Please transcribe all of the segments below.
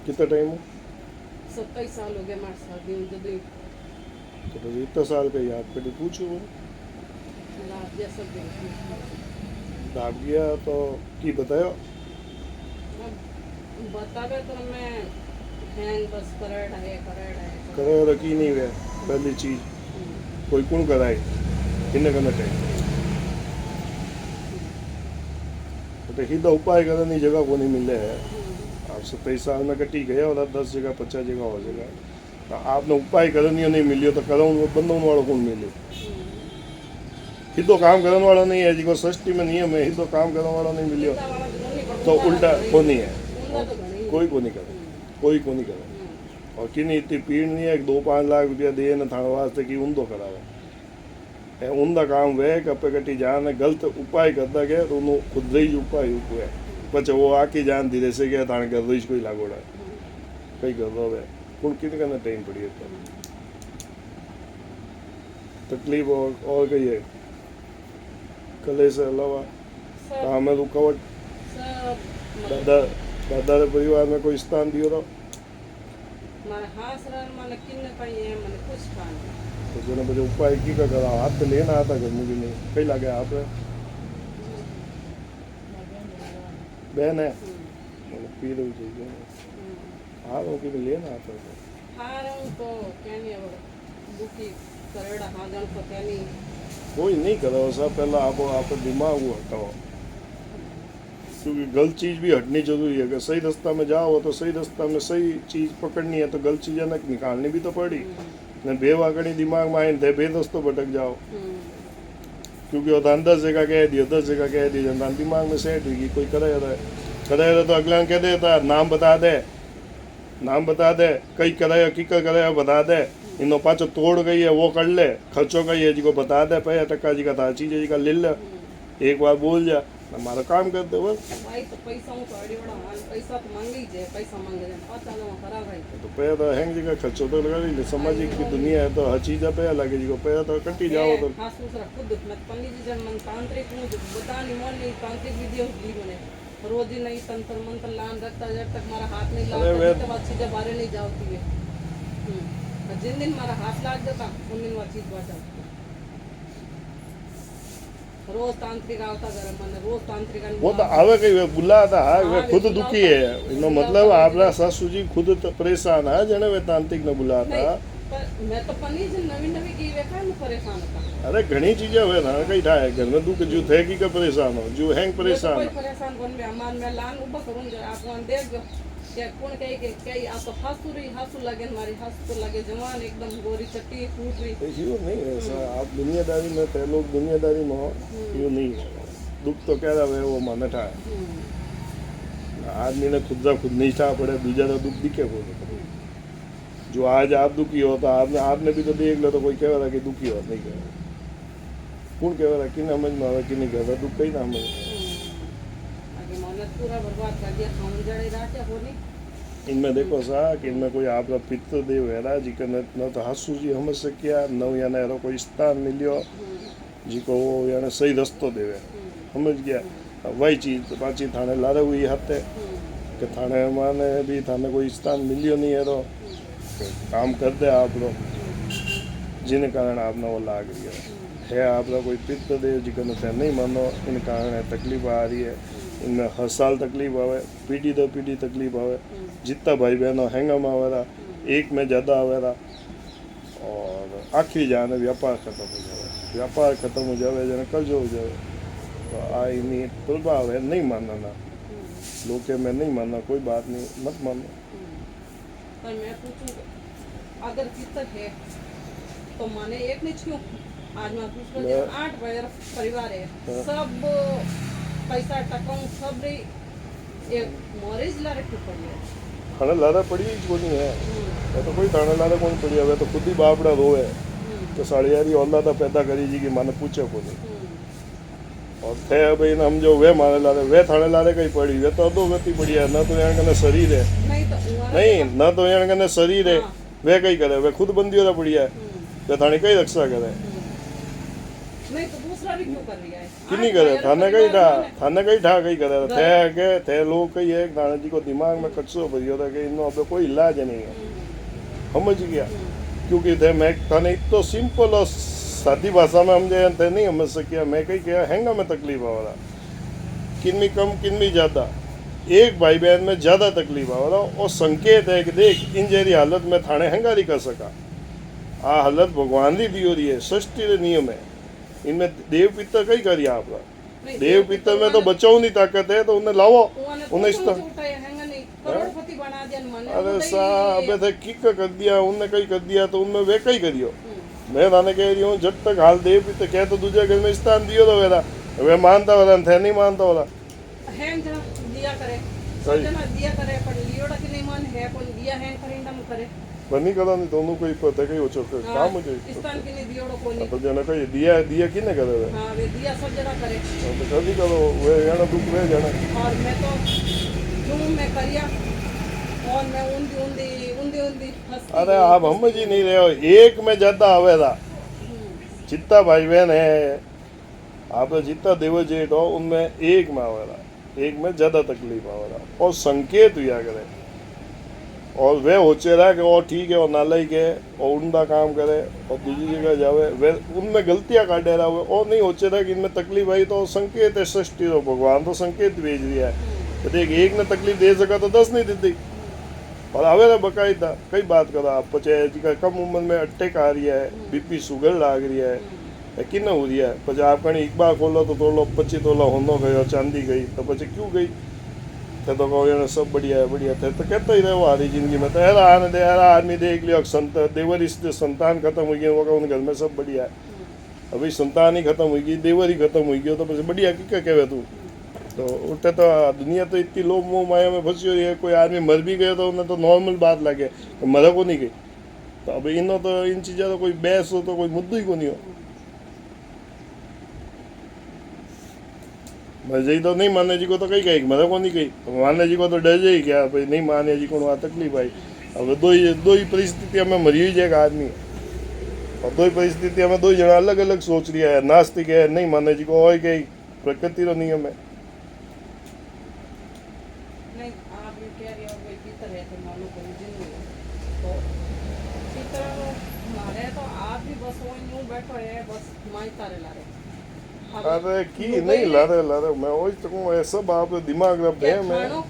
कितना टाइम हो? 27 साल हो गया हमारे शादी में। जब तो फिर इतना साल का याद कभी पूछो वो रात जैसा देखी भाग गया तो की बताया बतावे तो मैं हैंग बस करड़ है करे रखी नहीं हुआ पहली चीज कोई कौन कराए किन्ने करना चाहिए तो सीधा उपाय करने जगह को नहीं मिले है। आप 27 साल में कटी गया और 10 जगह 50 जगह हो जाएगा तो आपने उपाय करनी नहीं मिलियो तो करो बंदों वालों कौन मिले सीधो काम करने वाला नहीं है जिसको सृष्टि में नियम है सीधो काम करने वाला नहीं मिलियो तो उल्टा को नहीं है कोई को नहीं करे कोई को नहीं करे और कि नहीं इतनी पीड़ नहीं है 2-5 लाख रुपया दे न थाने वास्ते कि उंदो करावे है उनका काम वे कपे कटी जान गलत उपाय करता गया तो उन्होंने खुद ही उपाय हुआ पचे वो आके जान धीरे से गया थाने कर रही कोई लागोड़ा कई कर रहा है कौन कितने करना टाइम पड़ी है तो तकलीफ और कही है कले से अलावा काम में रुकावट दादा दादा परिवार में कोई स्थान दियो तो मारे हाथ रन माने किन्ने पाई है माने कुछ खान तो जने बजे उपाय की का करा हाथ तो लेना आता घर में भी नहीं कई लगे आप बहन है पी लो चाहिए हाँ वो कि लेना आता है हां रंग तो क्या नहीं अब दुखी करेड़ा हां जन को क्या नहीं कोई नहीं करो सब पहला आप दिमाग को हटाओ क्योंकि गलत चीज़ भी हटनी जरूरी है अगर सही रास्ता में जाओ तो सही रास्ता में सही चीज़ पकड़नी है तो गलत चीज़ें ना निकालनी भी तो पड़ी न बेवाकड़ी दिमाग में आए थे बेदस्तों भटक जाओ क्योंकि वो 10 जगह कह दिया 10 जगह कह दिया जनता दिमाग में सेट हुई कोई करेगा तो अगला कह देता नाम बता दे कई करे की करे बता दे इनो पाचो तोड़ गई है वो कर ले खर्चो गई है जी को बता दे पे टक्का जी का था चीज जी का ले ले एक बार बोल जा हमारा काम करते बस भाई तो पैसा हूं तो अड़ी बड़ा हाल पैसा तो मांग ही जे पैसा मांगे जे पता ना करा भाई तो पे तो हैंग जी का खर्चो तो लगा ली सामाजिक की दुनिया है तो हर चीज पे लगे जी को पे तो कटी जाओ तो हां दूसरा खुद मैं पंडित जी जन मन तांत्रिक हूं जो बता नहीं मन नहीं तांत्रिक विधि होती मैंने रोज ही नहीं तंत्र मंत्र लान रखता जब तक हमारा हाथ नहीं लगता तब बात चीजें बाहर नहीं जाती है जिन दिन हमारा हाथ लाग जाता उन दिन वो चीज बढ़ जाती रोज तांत्रिक आवता घर मैंने रोज तांत्रिक वो तो आवे कई बुलाता है वे खुद दुखी है इनो मतलब आपला सासू जी खुद तो परेशान है जने वे तांत्रिक ने बुलाता मैं तो पनी से नवी की वेखा में परेशान था अरे घणी चीजें हुए ना कई ठाए घर में दुख जो थे की का परेशान हो जो हैंग परेशान कोई परेशान कोन में अमान में लान उबा करूं जरा आप वन देख जो क्या कौन कहे कि क्या आप तो हासू लगे हमारी हासू तो लगे जवान एकदम गोरी चट्टी फूट रही यूँ नहीं है ऐसा आप दुनियादारी में थे लोग दुनियादारी में हो यूँ नहीं है दुख तो कह रहा है वो माने था आदमी ने खुद नहीं था पड़े दूसरा तो दुख दिखे को जो आज आप दुखी हो तो आपने भी तो देख लो तो कोई कह रहा कि दुखी हो नहीं कह रहा कौन कह रहा कि समझ में आवे कि नहीं कह रहा दुख कहीं ना समझ पूरा बर्बाद कर दिया खान जड़े राजा होनी इनमें देखो सा कि इनमें कोई आपका पितृ देव है ना जिका न तो हासू जी समझ सकिया न याने एरो कोई स्थान मिलियो जिको वो याने सही रास्तो देवे समझ गया वही चीज पाची थाने लारे हुई हते कि थाने माने भी थाने कोई स्थान मिलियो नहीं है तो काम कर दे आप लोग जिन कारण आपने वो लाग रही है आपका कोई पितृ देव जिका नहीं मानो इन कारण तकलीफ आ रही है इनमें हर साल तकलीफ आवे पीढ़ी दर पीढ़ी तकलीफ आवे जितना भाई बहनों हैंगम आवेरा एक में ज़्यादा आवेरा और आखिरी जाने व्यापार खत्म हो जाए व्यापार खत्म हो जाए जने कर्जो हो जाए तो इन्हीं प्रभाव है नहीं मानना ना लोग के मैं नहीं मानना कोई बात नहीं मत मानो पर मैं पूछूं अगर पितर है तो माने एक नहीं क्यों आज मैं पूछ रहा 8 परिवार है सब पैसा टकाऊं सब रे एक मॉरेज ला रखी पड़ी है थाने लारा पड़ी ही कोई नहीं है तो कोई थाने लारा कौन पड़ी है तो खुद ही बापड़ा रोवे तो साड़ियारी औलादा पैदा करी जी की माने पूछे को नहीं और थे भाई हम जो वे माने लारे वे थाने लारे कहीं पड़ी वे तो अधोगति पड़ी है ना तो यहाँ कने शरीर है नहीं ना तो यहाँ कने शरीर है वे कहीं करे वे खुद बंदी हो पड़ी है वे थाने कई रक्षा करे नहीं तो दूसरा भी क्यों कर रही है किन्नी करे थाने कई ठा कई करे थे के थे लोग कई एक दाने जी को दिमाग में कचरो भरियो था कि इनो अब कोई इलाज नहीं है समझ गया क्योंकि थे मैं थाने इतो सिंपल और सादी भाषा में समझे थे नहीं समझ सकिया मैं कही क्या हैंगा में तकलीफ आ रहा किनमी कम किनमी ज़्यादा एक भाई बहन में ज़्यादा तकलीफ आ रहा और संकेत है कि देख इन जैसी हालत में थाने हंगारी कर सका आ हालत भगवान री दियो रही है सृष्टि रे नियम है इनमें देव पितर कई करिए आप देव पितर में तो बचाओ नहीं ताकत है तो उन्हें लाओ उन्हें इस अरे साहब अबे थे किक कर दिया उनने कई कर दिया तो उनमें वे कई करियो मैं थाने कह रही हूँ जब तक हाल देव पितर कह तो दूसरे घर में स्थान दियो तो वेरा वे मानता वाला थे नहीं मानता वाला दिया करे दिया करे पर लियोड़ा की नहीं मान है पर दिया है करिंदम करे बनी कदा नहीं दोनों कोई पता कई हो चुका काम हो जाए स्थान के लिए दियोड़ो कोनी तो जना कई दिया दिया किने करे वे हां वे दिया सब जगह करे तो कभी करो वे याना दुख वे जाना और मैं तो जो मैं करिया और मैं उंदी अरे आप हम जी नहीं रहे हो एक में ज्यादा आवेदा जितना भाई बहन है आप जितना देव जेठ हो उनमें एक में आवेदा एक में ज्यादा तकलीफ आवेदा और संकेत हुआ करे और वे होचे रहा कि वो ठीक है और नालायक है और उनका काम करे और दूसरी जगह जावे वे उनमें गलतियां काटे रहा हुए और नहीं होचे रहा कि इनमें तकलीफ आई तो संकेत है सृष्टि तो भगवान तो संकेत भेज दिया है तो देख एक ने तकलीफ दे सका तो 10 नहीं देती और आवे ना बकायदा कई बात करो आप पचे जी कम उम्र में अटैक आ रही है बीपी शुगर लाग रही है कि न हो रही है पचे आप कहीं एक बार खोलो तो तोलो 25 तोला होनो गयो चांदी गई तो पचे क्यों गई थे तो कहो यार सब बढ़िया थे तो कहते ही रहे वो हरी जिंदगी में तो ऐरा आने दे ऐरा आदमी देख लियो संत देवर से संतान खत्म हुई गई वो उन घर में सब बढ़िया है अभी संतान ही खत्म हुई गई देवर ही खत्म हुई गई तो बस बढ़िया क्या कहे तू तो उल्टे तो दुनिया तो इतनी लोभ मोह माया में फंसी हुई है कोई आदमी मर भी गए तो उन्हें तो नॉर्मल बात लगे तो मरा को नहीं गई तो अब इनो तो इन चीज़ों तो कोई बहस हो तो कोई मुद्दा ही को नहीं हो मजे तो नहीं माने जी को तो कही कही मरा को नहीं गई माने जी को तो डर जाए क्या भाई नहीं माने जी को वहाँ तकलीफ आई अब दो ही परिस्थितियों में मरी हुई जाएगा आदमी और दो ही परिस्थितियों में दो ही जना अलग अलग सोच लिया है नास्तिक है नहीं माने जी को और कही प्रकृति रो नियम है अरे की नहीं ला रहे मैं वही तो कहूँ ये सब आप दिमाग रब है मैं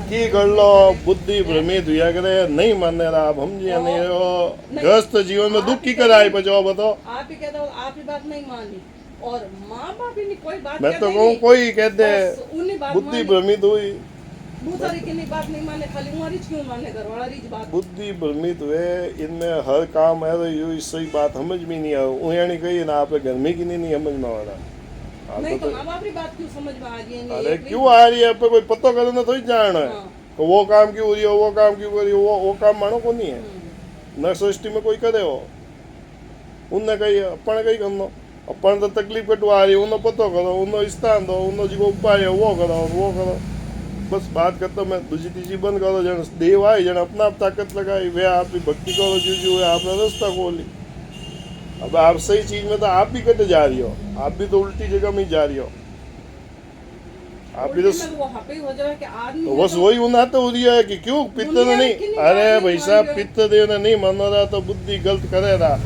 की कर लो बुद्धि भ्रमित हुआ करे नहीं मानने रहा आप हम जी नहीं हो ग्रस्त जीवन में दुख की कराए बचाओ बताओ आप ही कहते हो आप ही बात नहीं मानी और माँ बाप ही कोई बात मैं तो कहूँ कोई कहते बुद्धि भ्रमित हुई बुद्धि भ्रमित हुए इनमें हर काम है तो सही बात समझ में नहीं आनी कही ना आप घर में की नहीं समझ में आ रहा नहीं तो माँ-बाप की बात क्यों समझ में आ रही है अरे क्यों आ रही है कोई पता करना थोड़ी जाना है तो वो काम क्यों हो रही है वो काम क्यों कर रही है वो काम मानो को नहीं है न सृष्टि में कोई करे हो उनने कही अपन कही करना अपन तो तकलीफ कटवा रही है उन्हें पता करो उन्हें स्थान दो उन्हें जो उपाय है वो करो बस बात करता मैं दूसरी तीसरी बंद करो जन देव आए जन अपना आप ताकत लगाई वे आप भक्ति करो जो है आपने रास्ता खोली अब आप सही चीज में तो आप भी कटे जा रही हो आप भी तो उल्टी जगह में जा रही हो आप भी तो बस वही उन्हें तो हो रही है कि क्यों पित्तर नहीं अरे भाई साहब पित्तर देव ने नहीं मान रहा तो बुद्धि गलत करे रहा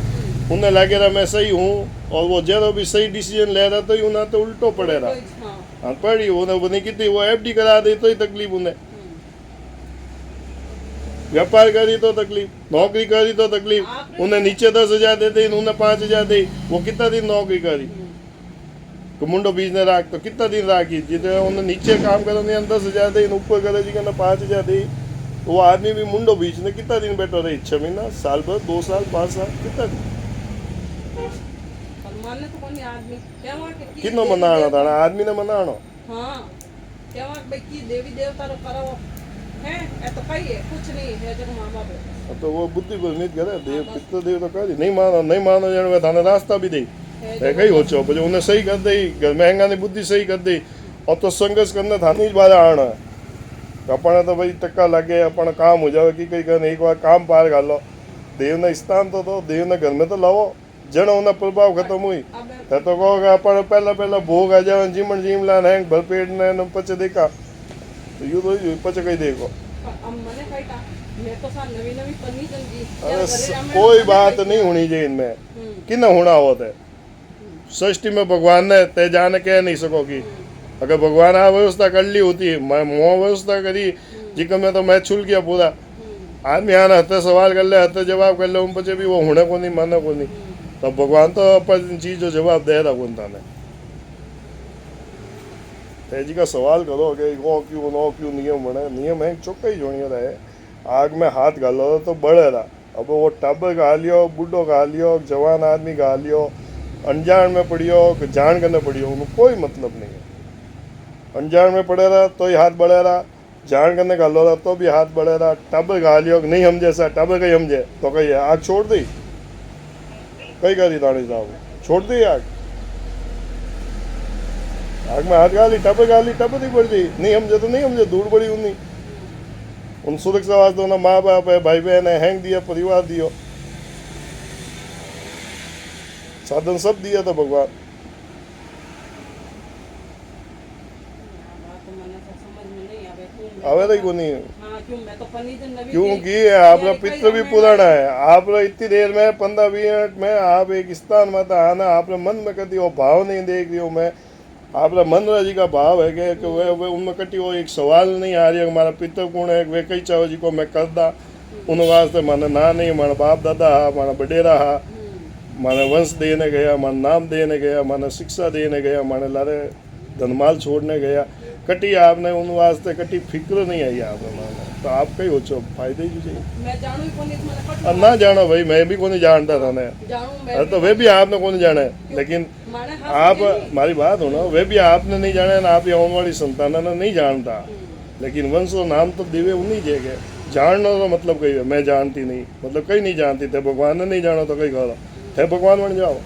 उन्हें लगे रहा मैं सही हूँ और वो जरा भी सही डिसीजन ले रहा तो उन्हें तो उल्टो पड़े रहा हाँ पड़ी उन्हें कितनी वो एफडी करा दी तो ही तकलीफ उन्हें व्यापार करी तो तकलीफ नौकरी करी तो तकलीफ उन्हें नीचे 10,000 दे दी उन्हें 5,000 दी वो कितना दिन नौकरी करी तो मुंडो बीज ने राख तो कितना दिन राखी जितने उन्हें नीचे काम करो नहीं 10,000 दे ऊपर करे जी कहना 5,000 दी वो आदमी भी मुंडो बीज ने कितना दिन बैठो रही 6 महीना साल भर 2 साल 5 साल कितना दिन किनो मनाना था आदमी ने मनाना हाँ क्या की देवी देवता रो करो है ए तो कही है कुछ नहीं है जब मां-बाप तो वो बुद्धि भ्रमित करे देव पितर देव तो कह नहीं मानो जन थाने रास्ता भी दे कहीं हो चो बजे उन्हें सही कर दे घर महंगा ने बुद्धि सही कर दे और तो संघर्ष करने थाने बारे आना अपने तो भाई टक्का लगे अपना काम हो जाए कि कहीं करने एक बार काम पार कर लो દેવના સ્થાન તો દો, દેવના ઘરમાં તો લાવો, જણોના પ્રભાવ ખતમ હોય. अब તે તો કહો કે આપણે પહેલા ભોગ આ જવા જીમણ જીમલા ને હેંગ ભરપેટ ને પછી દેખા તો યુ તો પછી કઈ દેખો. मैंने कहा मैं तो साल नवी नवी पन्नी जंगी अरे कोई बात नहीं होनी चाहिए इनमें कि न होना होता है. सृष्टि में भगवान ने तय जाने कह नहीं सकोगी. अगर भगवान आ व्यवस्था कर ली होती है, मैं मोह व्यवस्था करी जी का मैं तो मैं छुल गया पूरा. आदमी आना हते सवाल कर ले, हते जवाब कर ले, उन पचे भी वो होने को नहीं, माने को नहीं. तो भगवान तो अपन चीज जो जवाब दे रहा कौन था ने तेजी का सवाल करो कि वो क्यों नो क्यों नियम बने. नियम है चौका ही जोड़िया रहे. आग में हाथ गालो तो बढ़े रहा. अब वो टब गा लियो, बूढ़ो गा लियो, जवान आदमी गा लियो, अनजान में पड़ियो कि जान करने पड़ियो, उनको कोई मतलब नहीं है. अनजान में पड़े रहा तो ही हाथ बढ़े रहा, जान करने गालो रहा तो भी हाथ बढ़े रहा. टब गा लियो कि नहीं समझे सा, टब कहीं समझे तो कही आग छोड़ दी, कई करी दानी साहब छोड़ दी आग. आग में हाथ गाली, टब नहीं पड़ दी, नहीं समझे तो नहीं समझे, दूर बड़ी उन्नी. उन सुरक्षा वास्ते उन्हें माँ बाप है, भाई बहन है, हैंग दिया, परिवार दियो, साधन सब दिया था भगवान. बात तो मैंने तो समझ में नहीं आवे क्यों आवे तो क्यों नहीं. हाँ क्यों मैं तो पन्नी जन नवी क्योंकि आपका पितृ भी पुराना है. आप इतनी देर में 15-20 मिनट में आप एक स्थान में था आना, आपने मन में कभी वो भाव नहीं देख रही हूँ मैं. आपका मन जी का भाव है कि वे उनमें कटी वो एक सवाल नहीं आ रही है हमारा पितृ कौन है, वे कई चाहो जी को मैं कर दा. उन वास्ते माने ना नहीं, माना बाप दादा हा, माना बडेरा हा, माने वंश देने गया, माने नाम देने गया, माने शिक्षा देने गया, माने लारे धनमाल छोड़ने गया. कटी आपने उन वास्ते कटी फिक्र नहीं आई आपने माने तो आप कहीं हो चो फायदे ही चाहिए. मैं जानू कौन इस मैंने अब ना जानो भाई, मैं भी कोई जानता था ने. जानू मैं अरे तो वे भी आपने कौन जाने, लेकिन माने आप हमारी बात हो ना, वे भी आपने नहीं जाने ना आप आने वाली संतान ने नहीं जानता. लेकिन वंश और नाम तो दिवे उन्हीं जगह. जानना तो मतलब कही है, मैं जानती नहीं मतलब कहीं नहीं जानती थे. भगवान ने नहीं जाना तो कहीं कहो थे भगवान बन जाओ.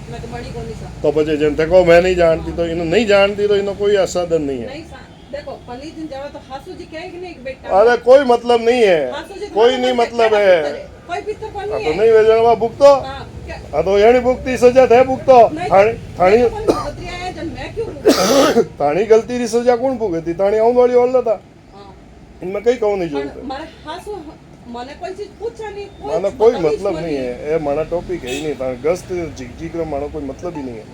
मैं तो बड़ी कोनी सा तो बचे जनता को मैं नहीं जानती तो इन्हें नहीं जानती तो इन्हें कोई साधन नहीं है. नहीं देखो पन्नी दिन जावे तो हासू जी कहेंगे नहीं बेटा. अरे कोई मतलब नहीं है, हासू जी कोई नहीं मतलब है. कोई पितर कोनी तो है. नहीं वेजणवा भुगतो हाँ क्या आ तो यानी भुगती सजा थे भुगतो. थाणी है जन मैं क्यों थाणी गलती री सजा कौन भुगती, थाणी आउं वाली ओल था. हाँ इनमें कई कहूं नहीं પણ जोड़ते. મારે હાસુ મને કોઈ ચીજ પૂછા નહીં माना कोई मतलब नहीं है, ये माना टॉपिक है ही नहीं था. गस्त झिकझिक रे माना कोई मतलब ही नहीं है.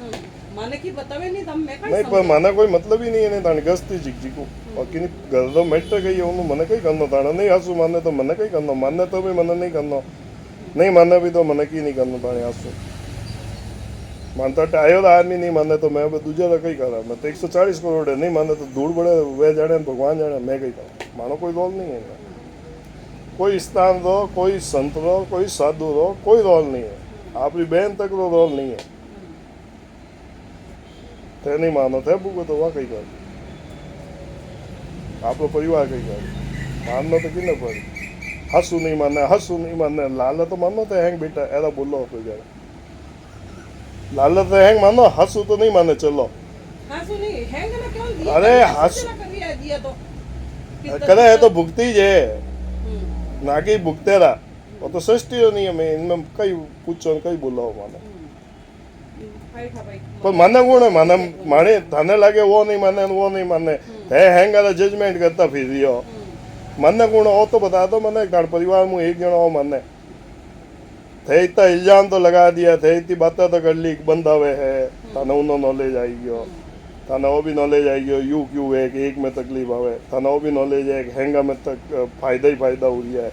મને કી બતાવે નહીં તમે મેં नहीं पर माना कोई मतलब ही नहीं है. नहीं था गस्त झिकझिकू बाकी नहीं घर तो मैटर गई है उन्होंने मने कहीं करना था. नहीं आंसू माने तो मने कहीं करना, मानने तो भी मने नहीं करना, नहीं माने भी तो मने की नहीं करना था. आंसू मानता आयो तो आदमी नहीं माने तो मैं दूजा तो कहीं करा. मैं तो 140 करोड़ है, नहीं माने तो दूर बड़े वे जाने भगवान जाने, मैं कहीं करा. मानो कोई रोल नहीं है. कोई स्थान दो, कोई संत दो, कोई साधु दो, कोई रोल नहीं है. आपकी बहन तक तो रोल नहीं है. थे नहीं मानो थे भूगो तो वह कहीं कर. आप परिवार कहीं कर मानना तो कि पड़े. हंसू नहीं मानना, लाल तो मानो तो हैंग बेटा ऐसा बोलो कोई जरा. लाल तो हैंग मानो, हंसू तो नहीं माने. चलो હાસુ નહીં હેંગ ને કેમ દિયા अरे હાસુ કરી દિયા તો करे है तो भुगती जे ना कि भुगते रहा. वो तो सृष्टि नहीं है. मैं इनमें कई पूछो कई बोलो माने ફાઈઠા ભાઈ पर माने कौन है. माने माने थाने लगे वो नहीं माने वो नहीं माने है हैंग जजमेंट करता फिर दियो. माने कौन हो तो बता दो. मैंने तार परिवार में एक जनो माने थे इतना इल्जाम तो लगा दिया थे, इतनी बातें तो कर ली बंद हुए है. थाने उन्होंने नॉलेज आई गयो, थाने वो भी नॉलेज आई गयो. यू क्यों है कि एक में तकलीफ आवे, थाने वो भी नॉलेज है कि हैंगा में तक फायदा ही फायदा हो रहा है.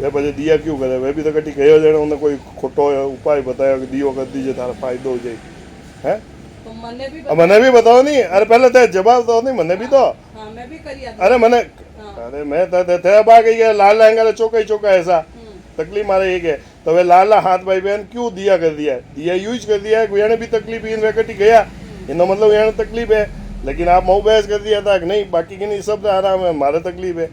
वे बजे दिया क्यों करे, वे भी तो कटी गयो जने उन्हें कोई खोटो उपाय बताया कि दियो कर दीजिए थारा फायदो हो जाए है. તો મને બી अब मने भी बताओ नहीं. अरे पहले तो जवाब दो नहीं, मने भी तो. હા મેં બી કરી આ अरे मने अरे मैं थे अब आ गई है लाल लहंगा चौका ही चौका ऐसा तकलीफ मारे एक है. तो वे लाला हाथ भाई बहन क्यों दिया कर दिया है, दिया यूज कर दिया है. यानी भी तकलीफ इन वैकटी गया इनो मतलब यहाँ तकलीफ है. लेकिन आप मऊ बहस कर दिया था कि नहीं बाकी की नहीं सब आराम है, हमारे तकलीफ है.